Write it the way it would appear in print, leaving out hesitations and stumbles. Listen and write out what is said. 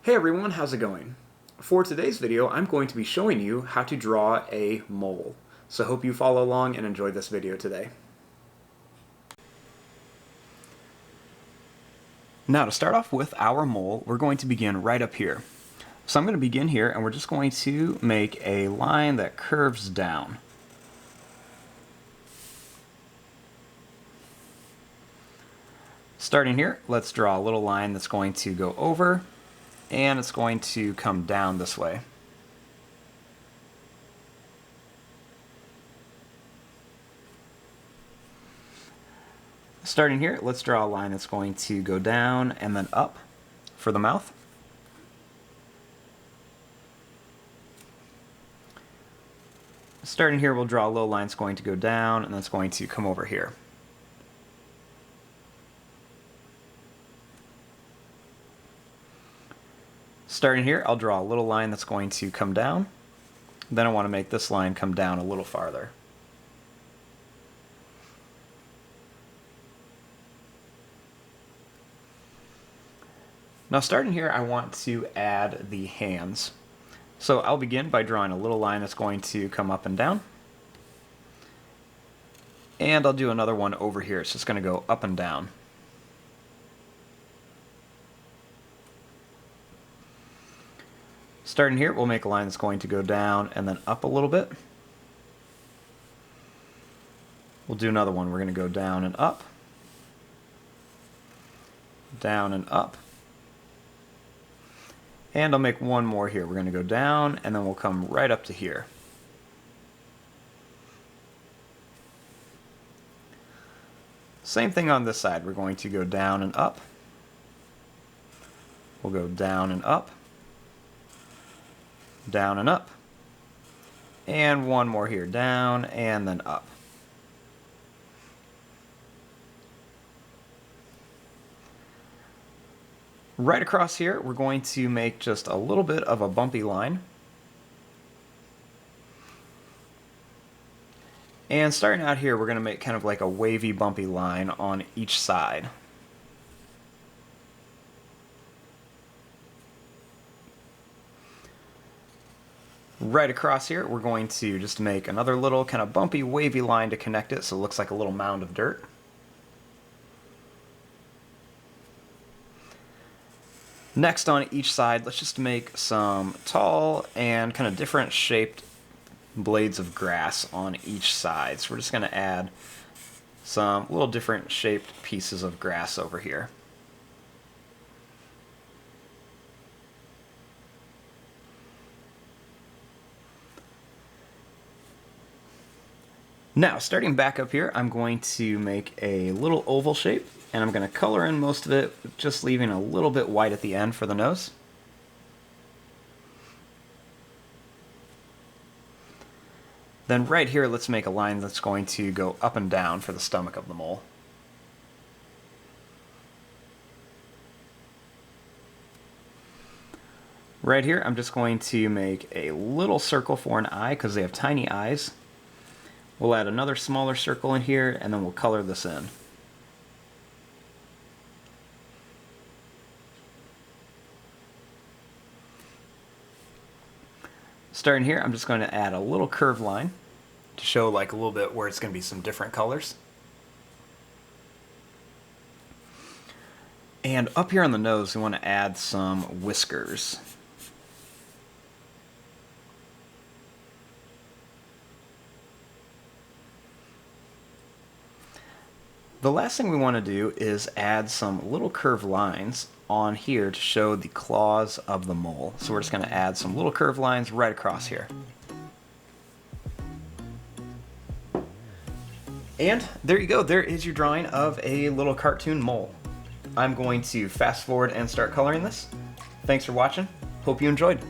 Hey everyone, how's it going? For today's video, I'm going to be showing you how to draw a mole. So hope you follow along and enjoy this video today. Now to start off with our mole, we're going to begin right up here. So I'm going to begin here and we're just going to make a line that curves down. Starting here, let's draw a little line that's going to go over and it's going to come down this way. Starting here, let's draw a line that's going to go down and then up for the mouth. Starting here, we'll draw a little line that's going to go down and that's going to come over here. Starting here, I'll draw a little line that's going to come down. Then I want to make this line come down a little farther. Now starting here, I want to add the hands. So I'll begin by drawing a little line that's going to come up and down. And I'll do another one over here. It's just going to go up and down. Starting here, we'll make a line that's going to go down and then up a little bit. We'll do another one. We're going to go down and up. Down and up. And I'll make one more here. We're going to go down and then we'll come right up to here. Same thing on this side. We're going to go down and up. We'll go down and up. Down and up. And one more here. Down and then up. Right across here, we're going to make just a little bit of a bumpy line. And starting out here, we're going to make kind of like a wavy, bumpy line on each side. Right across here, we're going to just make another little kind of bumpy, wavy line to connect it so it looks like a little mound of dirt. Next on each side, let's just make some tall and kind of different shaped blades of grass on each side. So we're just going to add some little different shaped pieces of grass over here. Now, starting back up here, I'm going to make a little oval shape, and I'm going to color in most of it, just leaving a little bit white at the end for the nose. Then right here, let's make a line that's going to go up and down for the stomach of the mole. Right here, I'm just going to make a little circle for an eye because they have tiny eyes. We'll add another smaller circle in here, and then we'll color this in. Starting here, I'm just going to add a little curved line to show like a little bit where it's going to be some different colors. And up here on the nose, we want to add some whiskers. The last thing we want to do is add some little curved lines on here to show the claws of the mole. So we're just going to add some little curved lines right across here. And there you go. There is your drawing of a little cartoon mole. I'm going to fast forward and start coloring this. Thanks for watching. Hope you enjoyed.